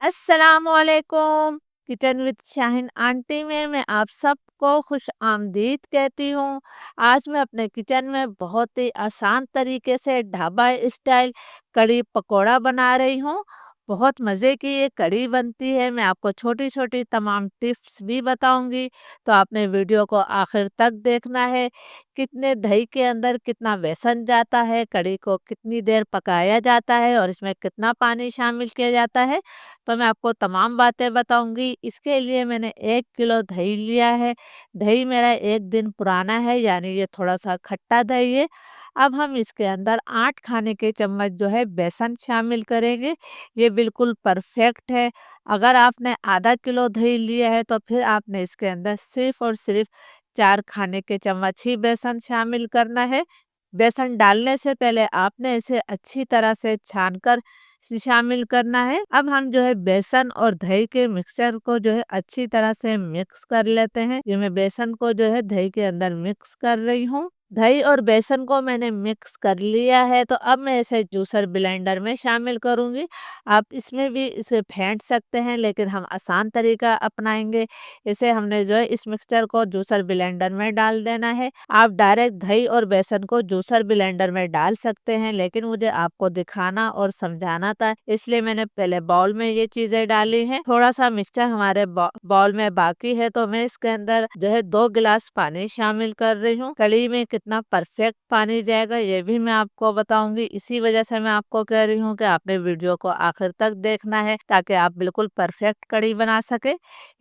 अस्सलामुअलैकुम। Kitchen with Shaheen aunty में मैं आप सबको खुश आमदीद कहती हूँ। आज मैं अपने किचन में बहुत ही आसान तरीके से ढाबा स्टाइल कढ़ी पकौड़ा बना रही हूँ। बहुत मज़े की ये कढ़ी बनती है। मैं आपको छोटी छोटी तमाम टिप्स भी बताऊंगी, तो आपने वीडियो को आखिर तक देखना है। कितने दही के अंदर कितना बेसन जाता है, कढ़ी को कितनी देर पकाया जाता है और इसमें कितना पानी शामिल किया जाता है, तो मैं आपको तमाम बातें बताऊंगी। इसके लिए मैंने 1 किलो दही लिया है। दही मेरा 1 दिन पुराना है, यानी ये थोड़ा सा खट्टा दही है। अब हम इसके अंदर 8 खाने के चम्मच जो है बेसन शामिल करेंगे। ये बिल्कुल परफेक्ट है। अगर आपने आधा किलो दही लिया है तो फिर आपने इसके अंदर सिर्फ और सिर्फ 4 खाने के चम्मच ही बेसन शामिल करना है। बेसन डालने से पहले आपने इसे अच्छी तरह से छानकर शामिल करना है। अब हम जो है बेसन और दही के मिक्सचर को जो है अच्छी तरह से मिक्स कर लेते हैं। ये मैं बेसन को जो है दही के अंदर मिक्स कर रही हूँ। दही और बेसन को मैंने मिक्स कर लिया है, तो अब मैं इसे जूसर ब्लेंडर में शामिल करूंगी। आप इसमें भी इसे फेंट सकते हैं, लेकिन हम आसान तरीका अपनाएंगे। इसे हमने जो है इस मिक्सचर को जूसर ब्लेंडर में डाल देना है। आप डायरेक्ट दही और बेसन को जूसर ब्लेंडर में डाल सकते हैं, लेकिन मुझे आपको दिखाना और समझाना था, इसलिए मैंने पहले बाउल में ये चीजें डाली हैं। थोड़ा सा मिक्सचर हमारे बाउल में बाकी है, तो मैं इसके अंदर जो है 2 गिलास पानी शामिल कर रही हूँ। कढ़ी में कितना परफेक्ट पानी जाएगा ये भी मैं आपको बताऊंगी। इसी वजह से मैं आपको कह रही हूँ कि आपने वीडियो को आखिर तक देखना है, ताकि आप बिल्कुल परफेक्ट कढ़ी बना सके।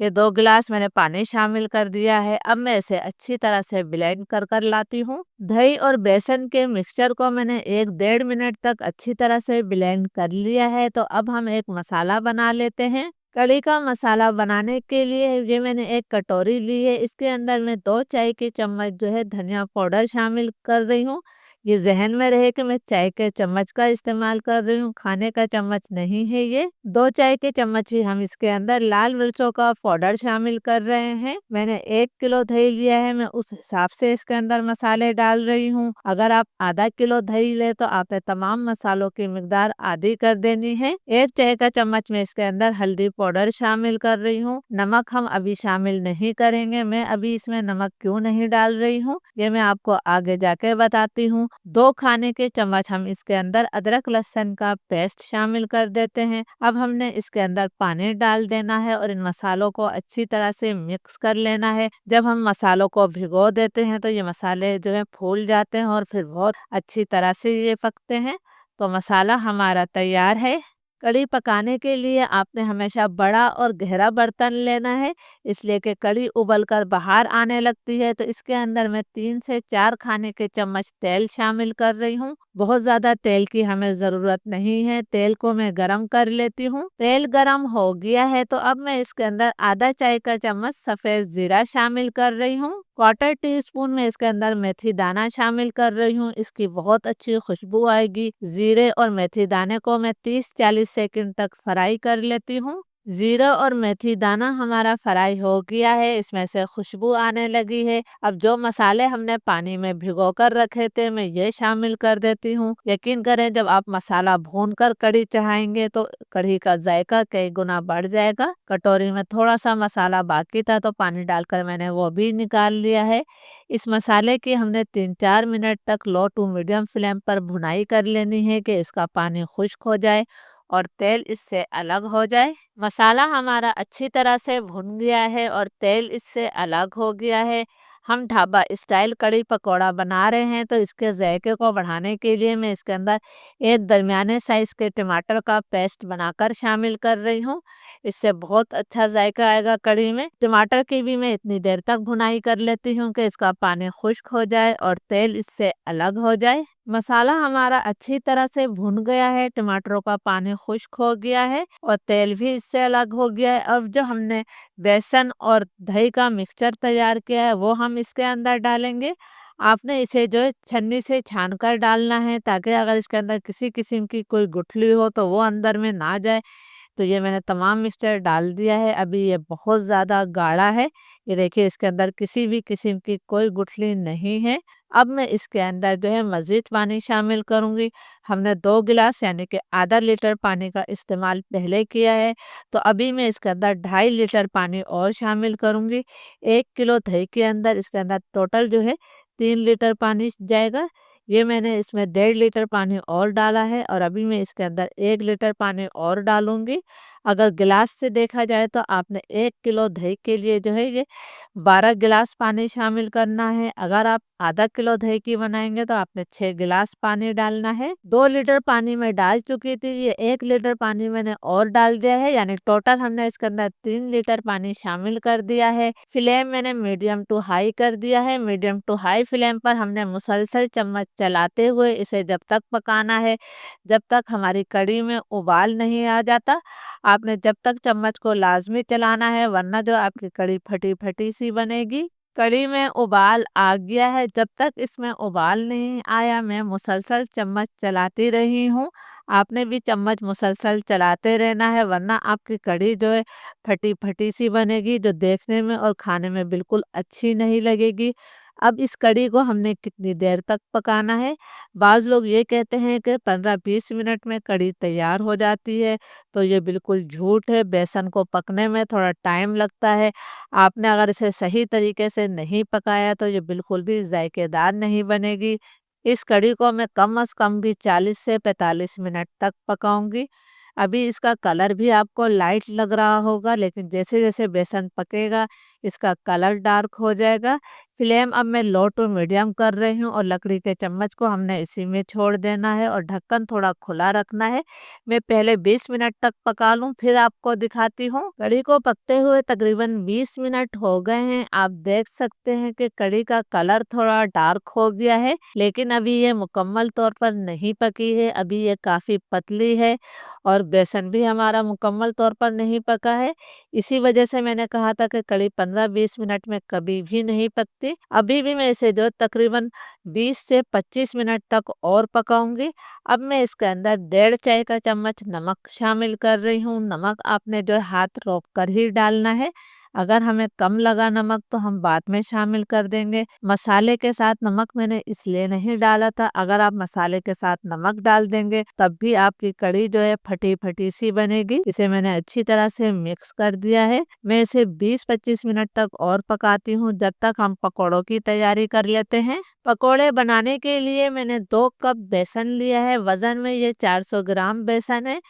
ये 2 गिलास मैंने पानी शामिल कर दिया है। अब मैं इसे अच्छी तरह से ब्लेंड कर लाती हूँ। दही और बेसन के मिक्सचर को मैंने 1 डेढ़ मिनट तक अच्छी तरह से ब्लेंड कर लिया है। तो अब हम एक मसाला बना लेते हैं। कढ़ी का मसाला बनाने के लिए ये मैंने एक कटोरी ली है। इसके अंदर मैं 2 चाय के चम्मच जो है धनिया पाउडर शामिल कर रही हूँ। ये जहन में रहे कि मैं चाय के चम्मच का इस्तेमाल कर रही हूँ, खाने का चम्मच नहीं है। ये 2 चाय के चम्मच ही हम इसके अंदर लाल मिर्चों का पाउडर शामिल कर रहे हैं। मैंने 1 किलो दही लिया है, मैं उस हिसाब से इसके अंदर मसाले डाल रही हूँ। अगर आप आधा किलो दही ले तो आपने तमाम मसालों की मिकदार आधी कर देनी है। 1 चाय का चम्मच में इसके अंदर हल्दी पाउडर शामिल कर रही हूँ। नमक हम अभी शामिल नहीं करेंगे। मैं अभी इसमें नमक क्यों नहीं डाल रही हूँ, ये मैं आपको आगे जाके बताती हूँ। 2 खाने के चम्मच हम इसके अंदर अदरक लहसुन का पेस्ट शामिल कर देते हैं। अब हमने इसके अंदर पानी डाल देना है और इन मसालों को अच्छी तरह से मिक्स कर लेना है। जब हम मसालों को भिगो देते हैं तो ये मसाले जो है फूल जाते हैं और फिर बहुत अच्छी तरह से ये पकते हैं। तो मसाला हमारा तैयार है। कढ़ी पकाने के लिए आपने हमेशा बड़ा और गहरा बर्तन लेना है, इसलिए कि कढ़ी उबल कर बाहर आने लगती है। तो इसके अंदर मैं 3 से 4 खाने के चम्मच तेल शामिल कर रही हूँ। बहुत ज़्यादा तेल की हमें ज़रूरत नहीं है। तेल को मैं गरम कर लेती हूँ। तेल गरम हो गया है, तो अब मैं इसके अंदर आधा 1 चाय का चम्मच सफ़ेद ज़ीरा शामिल कर रही हूँ। 1/4 टीस्पून में इसके अंदर मेथी दाना शामिल कर रही हूँ। इसकी बहुत अच्छी खुशबू आएगी। जीरे और मेथी दाने को मैं 30-40 सेकंड तक फ्राई कर लेती हूँ। जीरा और मेथी दाना हमारा फ्राई हो गया है, इसमें से खुशबू आने लगी है। अब जो मसाले हमने पानी में भिगो कर रखे थे मैं ये शामिल कर देती हूँ। यकीन करें, जब आप मसाला भून कर कढ़ी चढ़ाएंगे तो कढ़ी का जायका कई गुना बढ़ जाएगा। कटोरी में थोड़ा सा मसाला बाकी था, तो पानी डालकर मैंने वो भी निकाल लिया है। इस मसाले की हमने 3-4 मिनट तक लो टू मीडियम फ्लेम पर भुनाई कर लेनी है कि इसका पानी खुश्क हो जाए और तेल इससे अलग हो जाए। मसाला हमारा अच्छी तरह से भुन गया है और तेल इससे अलग हो गया है। हम ढाबा स्टाइल कढ़ी पकौड़ा बना रहे हैं, तो इसके जायके को बढ़ाने के लिए मैं इसके अंदर एक दरमियाने साइज के टमाटर का पेस्ट बनाकर शामिल कर रही हूँ। इससे बहुत अच्छा जायका आएगा कढ़ी में। टमाटर की भी मैं इतनी देर तक भुनाई कर लेती हूँ कि इसका पानी खुश्क हो जाए और तेल इससे अलग हो जाए। मसाला हमारा अच्छी तरह से भुन गया है, टमाटरों का पानी खुश्क हो गया है और तेल भी इससे अलग हो गया है। अब जो हमने बेसन और दही का मिक्सचर तैयार किया है वो हम इसके अंदर डालेंगे। आपने इसे जो है छन्नी से छान कर डालना है, ताकि अगर इसके अंदर किसी किस्म की कोई गुठली हो तो वो अंदर में ना जाए। तो ये मैंने तमाम मिक्सचर डाल दिया है। अभी ये बहुत ज़्यादा गाढ़ा है। ये देखिए इसके अंदर किसी भी किस्म की कोई गुठली नहीं है। अब मैं इसके अंदर जो है मज़ीद पानी शामिल करूँगी। हमने 2 गिलास यानी कि आधा लीटर पानी का इस्तेमाल पहले किया है, तो अभी मैं इसके अंदर 2.5 लीटर पानी और शामिल करूँगी। 1 किलो दही के अंदर इसके अंदर टोटल जो है 3 लीटर पानी जाएगा। ये मैंने इसमें 1.5 लीटर पानी और डाला है और अभी मैं इसके अंदर 1 लीटर पानी और डालूँगी। अगर गिलास से देखा जाए तो आपने 1 किलो दही के लिए जो है ये 12 गिलास पानी शामिल करना है। अगर आप आधा किलो दही की बनाएँगे तो आपने 6 गिलास पानी डालना है। 2 लीटर पानी मैं डाल चुकी थी, ये 1 लीटर पानी मैंने और डाल दिया है, यानी टोटल हमने इसके अंदर 3 लीटर पानी शामिल कर दिया है। फ्लेम मैंने मीडियम टू हाई कर दिया है। मीडियम टू हाई फ्लेम पर हमने मुसलसल चम्मच चलाते हुए इसे जब तक पकाना है, जब तक हमारी कढ़ी में उबाल नहीं आ जाता। आपने जब तक चम्मच को लाज़मी चलाना है, वरना जो आपकी कढ़ी फटी-फटी सी बनेगी। कढ़ी में उबाल आ गया है, जब तक इसमें उबाल नहीं आया मैं मुसलसल चम्मच चलाती रही हूँ। आपने भी चम्मच मुसलसल चलाते रहना है, वरना आपकी कढ़ी जो है फटी-फटी सी बनेगी, जो देखने में और खाने में बिल्कुल अच्छी नहीं लगेगी। अब इस कढ़ी को हमने कितनी देर तक पकाना है? बाज़ लोग ये कहते हैं कि 15-20 मिनट में कढ़ी तैयार हो जाती है, तो ये बिल्कुल झूठ है। बेसन को पकने में थोड़ा टाइम लगता है। आपने अगर इसे सही तरीके से नहीं पकाया तो ये बिल्कुल भी जायकेदार नहीं बनेगी। इस कढ़ी को मैं कम से कम भी 40 से 45 मिनट तक पकाऊँगी। अभी इसका कलर भी आपको लाइट लग रहा होगा, लेकिन जैसे-जैसे बेसन पकेगा इसका कलर डार्क हो जाएगा। फ्लेम अब मैं लो टू मीडियम कर रही हूँ और लकड़ी के चम्मच को हमने इसी में छोड़ देना है और ढक्कन थोड़ा खुला रखना है। मैं पहले 20 मिनट तक पका लूँ, फिर आपको दिखाती हूँ। कढ़ी को पकते हुए तकरीबन 20 मिनट हो गए हैं। आप देख सकते हैं कि कढ़ी का कलर थोड़ा डार्क हो गया है, लेकिन अभी ये मुकम्मल तौर पर नहीं पकी है। अभी ये काफ़ी पतली है और बेसन भी हमारा मुकम्मल तौर पर नहीं पका है। इसी वजह से मैंने कहा था कि कढ़ी 15-20 मिनट में कभी भी नहीं पकती। अभी भी मैं इसे जो तकरीबन 20 से 25 मिनट तक और पकाऊंगी। अब मैं इसके अंदर 1.5 चाय का चम्मच नमक शामिल कर रही हूँ। नमक आपने जो है हाथ रोक कर ही डालना है। अगर हमें कम लगा नमक तो हम बाद में शामिल कर देंगे। मसाले के साथ नमक मैंने इसलिए नहीं डाला था, अगर आप मसाले के साथ नमक डाल देंगे तब भी आपकी कढ़ी जो है फटी फटी सी बनेगी। इसे मैंने अच्छी तरह से मिक्स कर दिया है। मैं इसे 20-25 मिनट तक और पकाती हूँ, जब तक हम पकौड़ों की तैयारी कर लेते हैं। पकोड़े बनाने के लिए मैंने 2 कप बेसन लिया है। वज़न में ये 400 ग्राम बेसन है।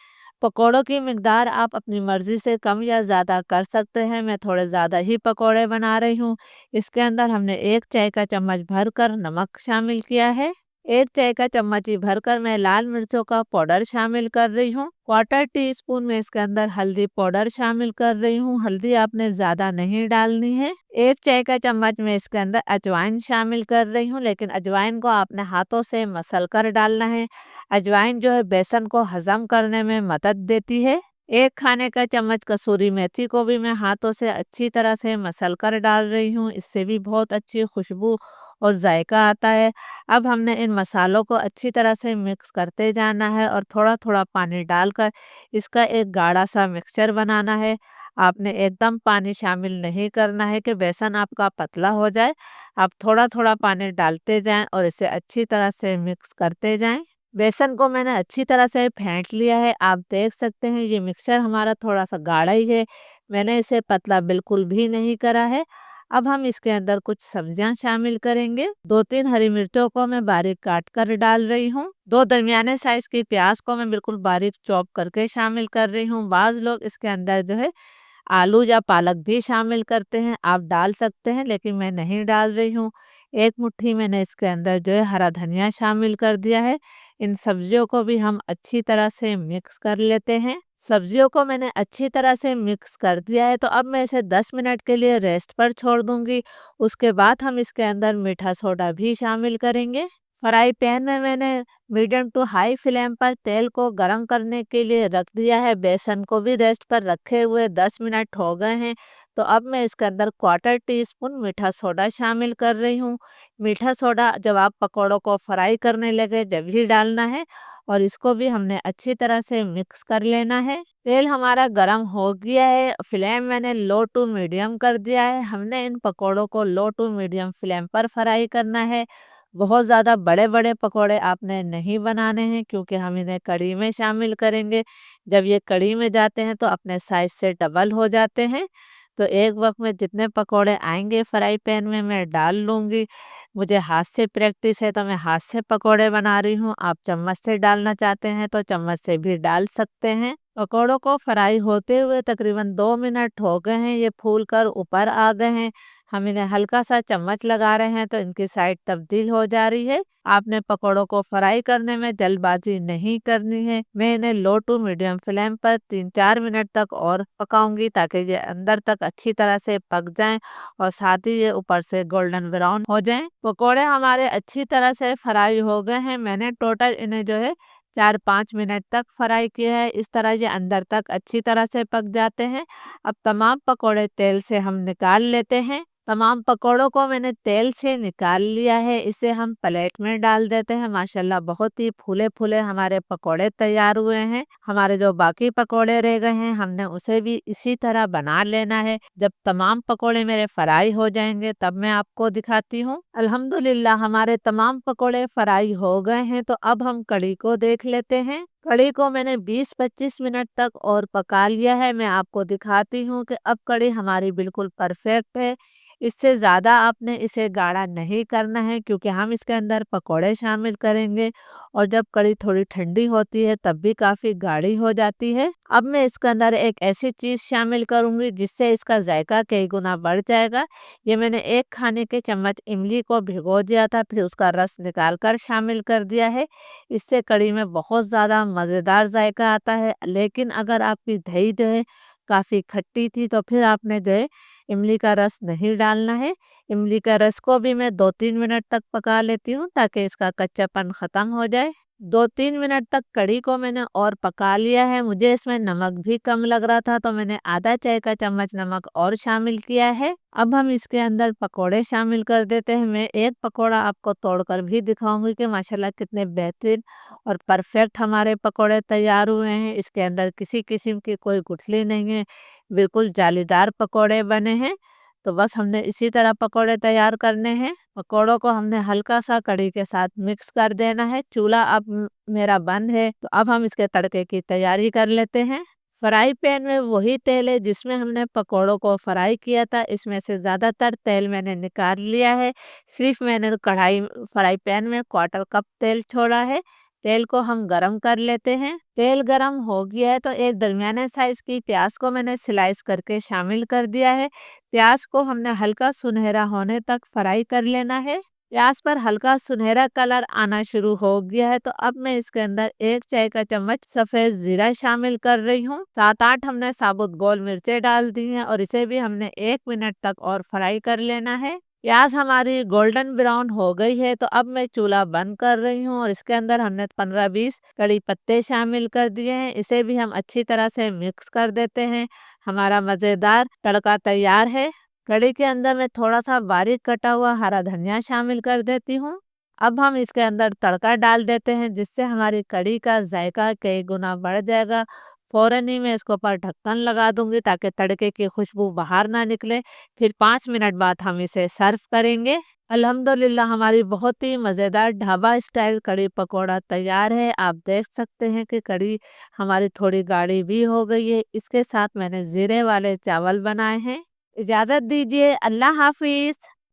पकोड़ों की मिकदार आप अपनी मर्ज़ी से कम या ज़्यादा कर सकते हैं। मैं थोड़े ज़्यादा ही पकोड़े बना रही हूँ। इसके अंदर हमने 1 चाय का चम्मच भरकर नमक शामिल किया है। 1 चाय का चम्मच ही भरकर मैं लाल मिर्चों का पाउडर शामिल कर रही हूँ। क्वार्टर टी स्पून में इसके अंदर हल्दी पाउडर शामिल कर रही हूँ। हल्दी आपने ज़्यादा नहीं डालनी है। 1 चाय का चम्मच में इसके अंदर अजवाइन शामिल कर रही हूँ, लेकिन अजवाइन को आपने हाथों से मसल कर डालना है। अजवाइन जो है बेसन को हजम करने में मदद देती है। 1 खाने का चम्मच कसूरी मेथी को भी मैं हाथों से अच्छी तरह से मसल कर डाल रही हूँ। इससे भी बहुत अच्छी खुशबू और जायका आता है। अब हमने इन मसालों को अच्छी तरह से मिक्स करते जाना है और थोड़ा-थोड़ा पानी डालकर इसका एक गाढ़ा सा मिक्सचर बनाना है। आपने एकदम पानी शामिल नहीं करना है कि बेसन आपका पतला हो जाए। आप थोड़ा-थोड़ा पानी डालते जाएँ और इसे अच्छी तरह से मिक्स करते जाएँ। बेसन को मैंने अच्छी तरह से फेंट लिया है। आप देख सकते हैं ये मिक्सचर हमारा थोड़ा-सा गाढ़ा ही है। मैंने इसे पतला बिल्कुल भी नहीं करा है। अब हम इसके अंदर कुछ सब्जियां शामिल करेंगे। 2-3 हरी मिर्चों को मैं बारीक काट कर डाल रही हूँ। 2 दरमियाने साइज की प्याज को मैं बिल्कुल बारीक चॉप करके शामिल कर रही हूँ। बाज़ लोग इसके अंदर जो है आलू या पालक भी शामिल करते हैं, आप डाल सकते हैं, लेकिन मैं नहीं डाल रही हूँ। 1 मुट्ठी मैंने इसके अंदर जो है हरा धनिया शामिल कर दिया है। इन सब्जियों को भी हम अच्छी तरह से मिक्स कर लेते हैं। सब्जियों को मैंने अच्छी तरह से मिक्स कर दिया है, तो अब मैं इसे 10 मिनट के लिए रेस्ट पर छोड़ दूंगी। उसके बाद हम इसके अंदर मीठा सोडा भी शामिल करेंगे। फ्राई पैन में मैंने मीडियम टू हाई फ्लेम पर तेल को गरम करने के लिए रख दिया है। बेसन को भी रेस्ट पर रखे हुए 10 मिनट हो गए हैं। तो अब मैं इसके अंदर क्वार्टर टी स्पून मीठा सोडा शामिल कर रही हूँ। मीठा सोडा जब आप पकौड़ों को फ्राई करने लगे जब ही डालना है और इसको भी हमने अच्छी तरह से मिक्स कर लेना है। तेल हमारा गरम हो गया है, फ्लेम मैंने लो टू मीडियम कर दिया है। हमने इन पकोड़ों को लो टू मीडियम फ्लेम पर फ्राई करना है। बहुत ज़्यादा बड़े बड़े पकोड़े आपने नहीं बनाने हैं, क्योंकि हम इन्हें कढ़ी में शामिल करेंगे। जब ये कढ़ी में जाते हैं तो अपने साइज से डबल हो जाते हैं। तो एक वक्त में जितने पकोड़े आएंगे फ्राई पैन में मैं डाल लूँगी। मुझे हाथ से प्रैक्टिस है तो मैं हाथ से पकोड़े बना रही हूँ। आप चम्मच से डालना चाहते हैं तो चम्मच से भी डाल सकते हैं। पकोड़ों को फ्राई होते हुए तकरीबन 2 मिनट हो गए हैं, ये फूल कर ऊपर आ गए हैं। हम इन्हें हल्का सा चम्मच लगा रहे हैं तो इनकी साइड तब्दील हो जा रही है। आपने पकोड़ों को फ्राई करने में जल्दबाजी नहीं करनी है। मैं इन्हें लो टू मीडियम फ्लेम पर 3-4 मिनट तक और पकाऊंगी, ताकि ये अंदर तक अच्छी तरह से पक जाएं और साथ ही ये ऊपर से गोल्डन ब्राउन हो जाएं। पकोड़े हमारे अच्छी तरह से फ्राई हो गए हैं। मैंने टोटल इन्हें जो है 4-5 मिनट तक फ्राई किया है। इस तरह ये अंदर तक अच्छी तरह से पक जाते हैं। अब तमाम पकोड़े तेल से हम निकाल लेते हैं। तमाम पकोड़ों को मैंने तेल से निकाल लिया है। इसे हम प्लेट में डाल देते हैं। माशाल्लाह बहुत ही फूले फूले हमारे पकोड़े तैयार हुए हैं। हमारे जो बाकी पकोड़े रह गए हैं हमने उसे भी इसी तरह बना लेना है। जब तमाम पकोड़े मेरे फ्राई हो जाएंगे तब मैं आपको दिखाती हूँ। अल्हम्दुलिल्लाह हमारे तमाम पकोड़े फ्राई हो गए हैं। तो अब हम कढ़ी को देख लेते हैं। कढ़ी को मैंने 20-25 मिनट तक और पका लिया है। मैं आपको दिखाती हूँ कि अब कढ़ी हमारी बिल्कुल परफेक्ट है। इससे ज़्यादा आपने इसे गाढ़ा नहीं करना है, क्योंकि हम इसके अंदर पकोड़े शामिल करेंगे और जब कढ़ी थोड़ी ठंडी होती है तब भी काफ़ी गाढ़ी हो जाती है। अब मैं इसके अंदर एक ऐसी चीज़ शामिल करूँगी जिससे इसका जायका कई गुना बढ़ जाएगा। ये मैंने 1 खाने के चम्मच इमली को भिगो दिया था, फिर उसका रस निकाल कर शामिल कर दिया है। इससे कढ़ी में बहुत ज़्यादा मज़ेदार जायका आता है। लेकिन अगर आपकी दही जो है काफ़ी खट्टी थी तो फिर आपने जो है इमली का रस नहीं डालना है। इमली का रस को भी मैं 2-3 मिनट तक पका लेती हूँ, ताकि इसका कच्चापन ख़त्म हो जाए। 2-3 मिनट तक कढ़ी को मैंने और पका लिया है। मुझे इसमें नमक भी कम लग रहा था तो मैंने आधा चाय का चम्मच नमक और शामिल किया है। अब हम इसके अंदर पकोड़े शामिल कर देते हैं। मैं एक पकोड़ा आपको तोड़कर भी दिखाऊंगी कि माशाल्लाह कितने बेहतरीन और परफेक्ट हमारे पकोड़े तैयार हुए हैं। इसके अंदर किसी किस्म की कोई गुठली नहीं है, बिल्कुल जालीदार पकोड़े बने हैं। तो बस हमने इसी तरह पकोड़े तैयार करने हैं। पकोड़ों को हमने हल्का सा कढ़ी के साथ मिक्स कर देना है। चूल्हा अब मेरा बंद है। तो अब हम इसके तड़के की तैयारी कर लेते हैं। फ्राई पैन में वही तेल है जिसमें हमने पकोड़ों को फ्राई किया था। इसमें से ज़्यादातर तेल मैंने निकाल लिया है। सिर्फ मैंने कढ़ाई फ्राई पैन में 1/4 कप तेल छोड़ा है। तेल को हम गरम कर लेते हैं। तेल गरम हो गया है तो एक दरमियाने साइज की प्याज को मैंने स्लाइस करके शामिल कर दिया है। प्याज को हमने हल्का सुनहरा होने तक फ्राई कर लेना है। प्याज पर हल्का सुनहरा कलर आना शुरू हो गया है तो अब मैं इसके अंदर 1 चाय का चम्मच सफेद जीरा शामिल कर रही हूँ। 7-8 हमने साबुत गोल मिर्चें डाल दी हैं और इसे भी हमने 1 मिनट तक और फ्राई कर लेना है। प्याज हमारी गोल्डन ब्राउन हो गई है तो अब मैं चूल्हा बंद कर रही हूँ और इसके अंदर हमने 15-20 कड़ी पत्ते शामिल कर दिए हैं। इसे भी हम अच्छी तरह से मिक्स कर देते हैं। हमारा मज़ेदार तड़का तैयार है। कढ़ी के अंदर मैं थोड़ा सा बारीक कटा हुआ हरा धनिया शामिल कर देती हूँ। अब हम इसके अंदर तड़का डाल देते हैं, जिससे हमारी कढ़ी का जायका कई गुना बढ़ जाएगा। फ़ौरन ही मैं इसके ऊपर ढक्कन लगा दूंगी ताकि तड़के की खुशबू बाहर ना निकले। फिर 5 मिनट बाद हम इसे सर्व करेंगे। अल्हम्दुलिल्लाह हमारी बहुत ही मज़ेदार ढाबा स्टाइल कढ़ी पकौड़ा तैयार है। आप देख सकते हैं कि कढ़ी हमारी थोड़ी गाढ़ी भी हो गई है। इसके साथ मैंने ज़ीरे वाले चावल बनाए हैं। इजाज़त दीजिए, अल्लाह हाफिज़।